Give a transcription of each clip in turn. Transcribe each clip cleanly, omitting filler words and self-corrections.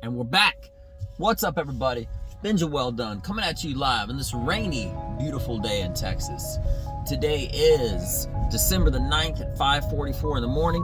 And we're back. What's up, everybody? Benja Welldone coming at you live on this rainy, beautiful day in Texas. Today is December the 9th at 5:44 in the morning.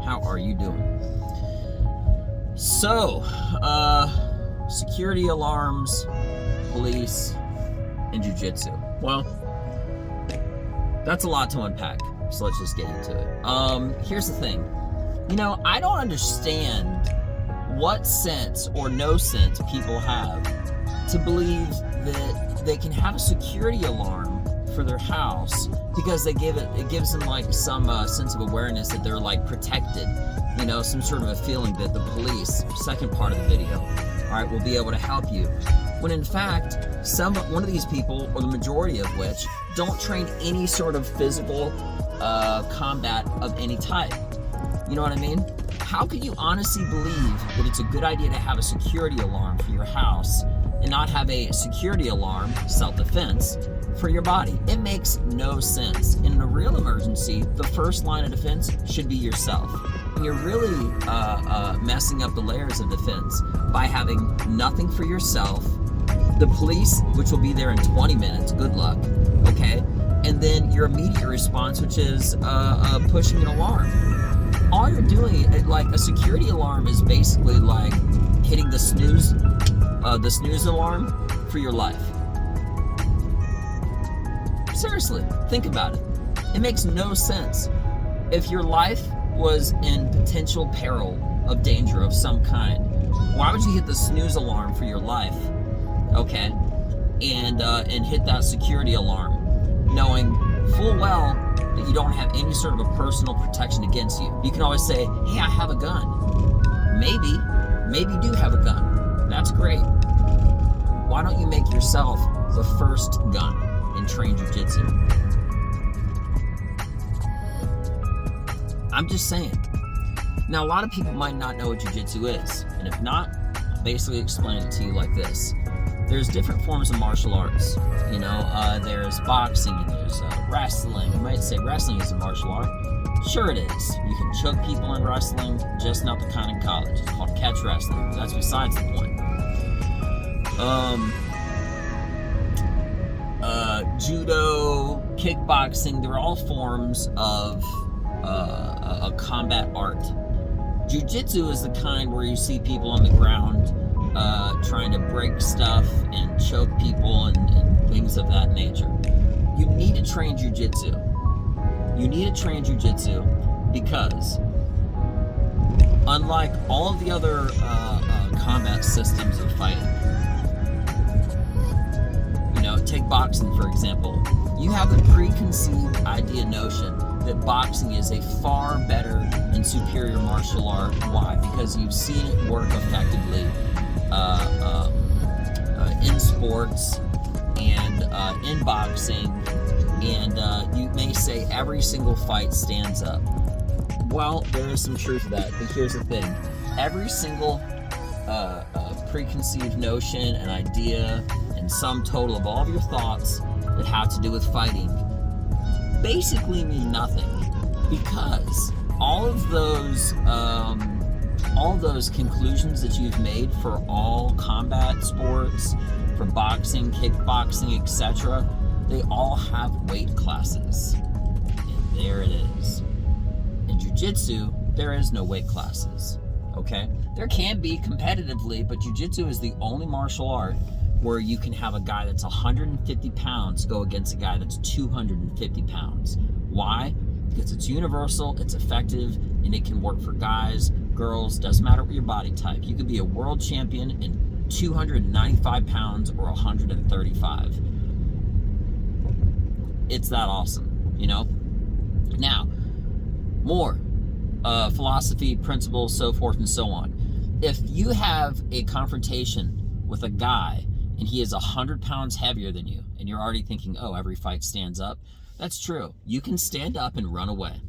How are you doing? So, security alarms, police, and jiu-jitsu. Well, that's a lot to unpack, so let's just get into it. Here's the thing. I don't understand what sense or no sense people have to believe that they can have a security alarm for their house because it gives them like some sense of awareness that they're like protected, some sort of a feeling that the police, second part of the video, all right, will be able to help you. When in fact, one of these people, or the majority of which, don't train any sort of physical combat of any type. You know what I mean? How can you honestly believe that it's a good idea to have a security alarm for your house and not have a security alarm, self-defense, for your body? It makes no sense. In a real emergency, the first line of defense should be yourself. And you're really messing up the layers of defense by having nothing for yourself, the police, which will be there in 20 minutes, good luck, okay? And then your immediate response, which is pushing an alarm. All you're doing, like a security alarm, is basically like hitting the snooze alarm for your life. Seriously, think about it. It makes no sense. If your life was in potential peril of danger of some kind, why would you hit the snooze alarm for your life, okay? And hit that security alarm, knowing full well that you don't have any sort of a personal protection against you. You can always say, hey, I have a gun. Maybe you do have a gun. That's great. Why don't you make yourself the first gun in train jiu-jitsu? I'm just saying. Now, a lot of people might not know what jiu-jitsu is, and if not, I'll basically explain it to you like this. There's different forms of martial arts. There's boxing and there's wrestling. You might say wrestling is a martial art. Sure it is. You can choke people in wrestling, just not the kind in college. It's called catch wrestling. That's besides the point. Judo, kickboxing, they're all forms of a combat art. Jiu-jitsu is the kind where you see people on the ground trying to break stuff and choke people and things of that nature. You need to train jiu-jitsu. You need to train jiu-jitsu because unlike all of the other combat systems of fighting, take boxing for example, you have the preconceived idea notion that boxing is a far better and superior martial art. Why? Because you've seen it work effectively in sports and in boxing, and you may say every single fight stands up. Well, there is some truth to that, but here's the thing. Every single preconceived notion and idea and sum total of all of your thoughts that have to do with fighting basically mean nothing, because all of those conclusions that you've made for all combat sports, for boxing, kickboxing, etc., they all have weight classes. And there it is. In jiu-jitsu, there is no weight classes, okay? There can be competitively, but jiu-jitsu is the only martial art where you can have a guy that's 150 pounds go against a guy that's 250 pounds. Why? Because it's universal, it's effective, and it can work for guys, girls, doesn't matter what your body type. You could be a world champion in 295 pounds or 135. It's that awesome, Now, more philosophy, principles, so forth and so on. If you have a confrontation with a guy and he is 100 pounds heavier than you, and you're already thinking, oh, every fight stands up, that's true. You can stand up and run away.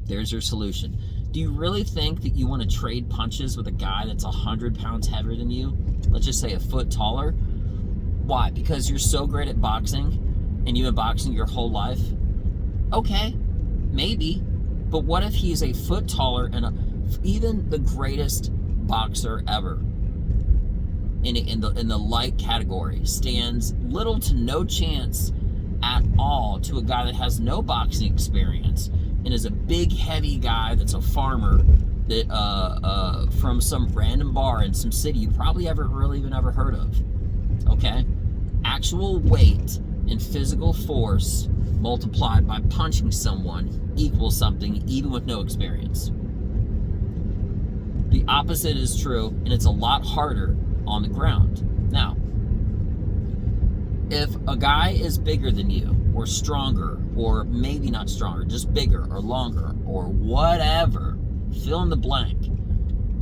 There's your solution. Do you really think that you want to trade punches with a guy that's 100 pounds heavier than you? Let's just say a foot taller. Why? Because you're so great at boxing and you've been boxing your whole life? Okay, maybe. But what if he's a foot taller and even the greatest boxer ever in the light category stands little to no chance at all to a guy that has no boxing experience and is a big, heavy guy that's a farmer that from some random bar in some city you probably ever heard of. Okay? Actual weight and physical force multiplied by punching someone equals something even with no experience. The opposite is true, and it's a lot harder on the ground. Now, if a guy is bigger than you, or stronger, or maybe not stronger, just bigger or longer, or whatever, fill in the blank,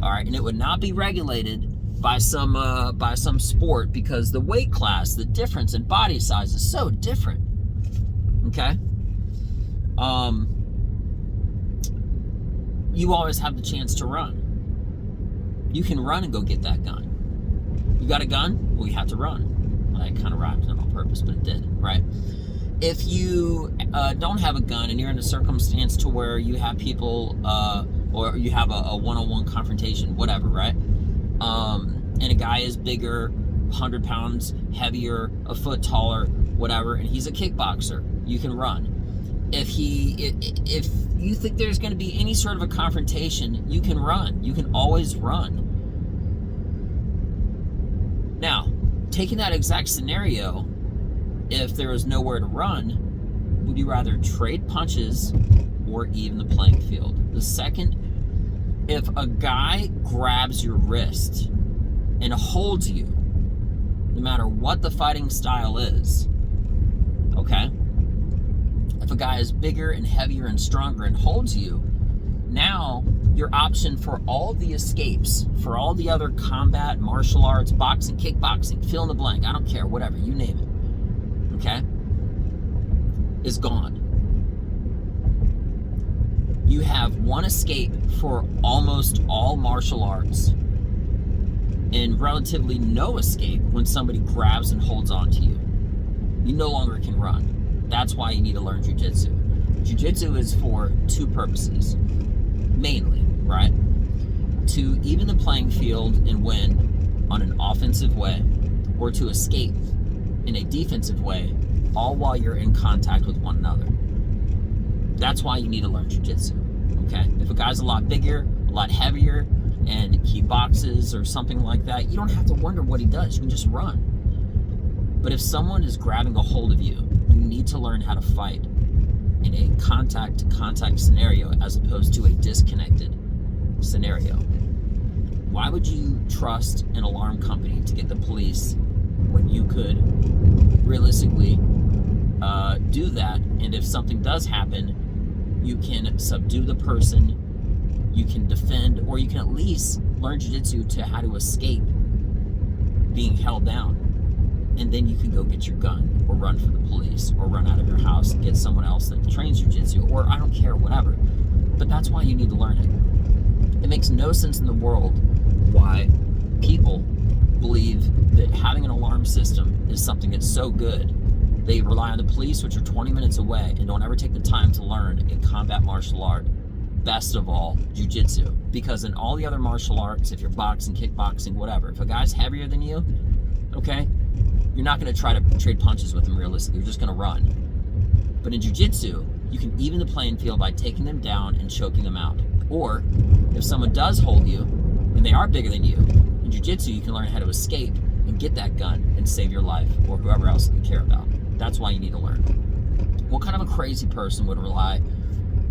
all right, and it would not be regulated by some sport because the weight class, the difference in body size is so different. Okay, you always have the chance to run. You can run and go get that gun. You got a gun? Well, you have to run. Well, that kind of rhymed, not on purpose, but it did, right? If you don't have a gun and you're in a circumstance to where you have people or you have a one-on-one confrontation, whatever, right? And a guy is bigger, 100 pounds heavier, a foot taller, whatever, and he's a kickboxer, you can run. If you think there's going to be any sort of a confrontation, you can run. You can always run. Now, taking that exact scenario, if there was nowhere to run, would you rather trade punches or even the playing field? The second, if a guy grabs your wrist and holds you, no matter what the fighting style is, okay? If a guy is bigger and heavier and stronger and holds you, now your option for all the escapes, for all the other combat, martial arts, boxing, kickboxing, fill in the blank, I don't care, whatever, you name it, okay, is gone. You have one escape for almost all martial arts and relatively no escape when somebody grabs and holds on to you. You no longer can run. That's why you need to learn jiu-jitsu. Jiu-jitsu is for two purposes, mainly, right? To even the playing field and win on an offensive way, or to escape in a defensive way, all while you're in contact with one another. That's why you need to learn jiu-jitsu, okay? If a guy's a lot bigger, a lot heavier, and he boxes or something like that, you don't have to wonder what he does. You can just run. But if someone is grabbing a hold of you, you need to learn how to fight in a contact-to-contact scenario as opposed to a disconnected scenario. Why would you trust an alarm company to get the police when you could realistically do that? And if something does happen, you can subdue the person, you can defend, or you can at least learn jiu-jitsu to how to escape being held down. And then you can go get your gun or run for the police or run out of your house and get someone else that trains jiu-jitsu, or I don't care, whatever. But that's why you need to learn it. It makes no sense in the world why people believe that having an alarm system is something that's so good. They rely on the police, which are 20 minutes away, and don't ever take the time to learn a combat martial art. Best of all, jiu-jitsu. Because in all the other martial arts, if you're boxing, kickboxing, whatever, if a guy's heavier than you, okay, you're not going to try to trade punches with them realistically. You're just going to run. But in jiu-jitsu, you can even the playing field by taking them down and choking them out. Or if someone does hold you and they are bigger than you, in jiu-jitsu you can learn how to escape and get that gun and save your life or whoever else you care about. That's why you need to learn. What kind of a crazy person would rely,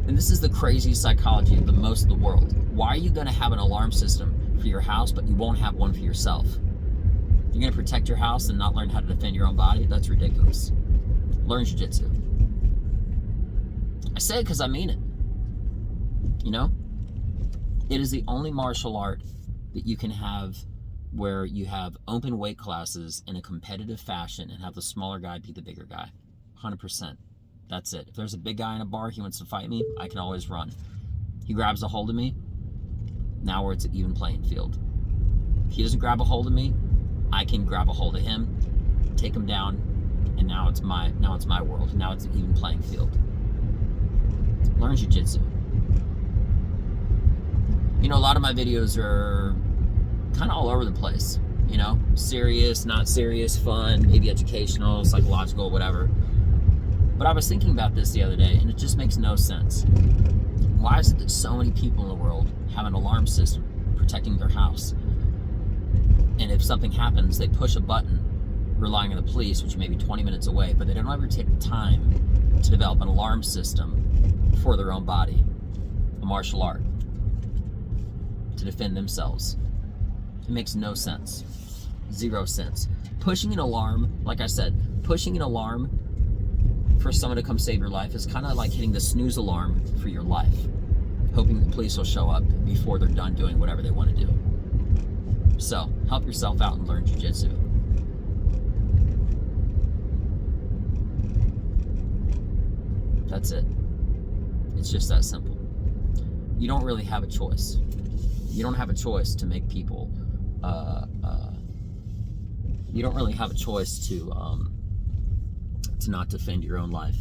and this is the craziest psychology of the most of the world, why are you going to have an alarm system for your house but you won't have one for yourself? You're going to protect your house and not learn how to defend your own body? That's ridiculous. Learn jiu-jitsu. I say it because I mean it. You know? It is the only martial art that you can have where you have open weight classes in a competitive fashion and have the smaller guy beat the bigger guy. 100%. That's it. If there's a big guy in a bar, he wants to fight me, I can always run. He grabs a hold of me, now we're at an even playing field. If he doesn't grab a hold of me, I can grab a hold of him, take him down, and now it's my world. Now it's an even playing field. Learn jiu-jitsu. You know, a lot of my videos are kind of all over the place, you know, serious, not serious, fun, maybe educational, psychological, whatever. But I was thinking about this the other day, and it just makes no sense. Why is it that so many people in the world have an alarm system protecting their house? And if something happens, they push a button, relying on the police, which may be 20 minutes away, but they don't ever take the time to develop an alarm system for their own body, a martial art, to defend themselves. It makes no sense. Zero sense. Pushing an alarm, like I said, pushing an alarm for someone to come save your life is kind of like hitting the snooze alarm for your life, hoping the police will show up before they're done doing whatever they want to do. So, help yourself out and learn jiu-jitsu. That's it. It's just that simple. You don't really have a choice. You don't have a choice to make people, you don't really have a choice to not defend your own life.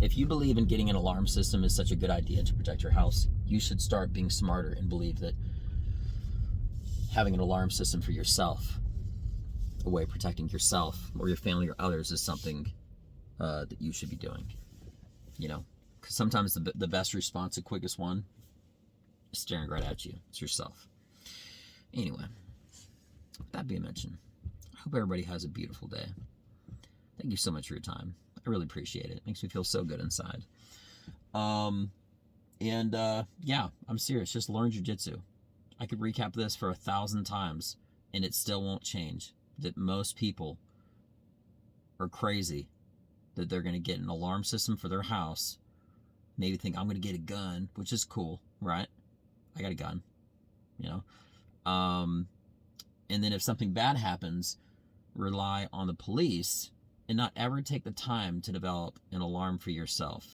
If you believe in getting an alarm system is such a good idea to protect your house, you should start being smarter and believe that having an alarm system for yourself, a way of protecting yourself or your family or others, is something that you should be doing. You know, because sometimes the best response, the quickest one, is staring right at you. It's yourself. Anyway, with that being mentioned, I hope everybody has a beautiful day. Thank you so much for your time. I really appreciate it. It makes me feel so good inside. Yeah, I'm serious. Just learn jiu-jitsu. I could recap this for 1,000 times, and it still won't change. That most people are crazy that they're going to get an alarm system for their house, maybe think I'm going to get a gun, which is cool, right? I got a gun, you know? And then if something bad happens, rely on the police and not ever take the time to develop an alarm for yourself.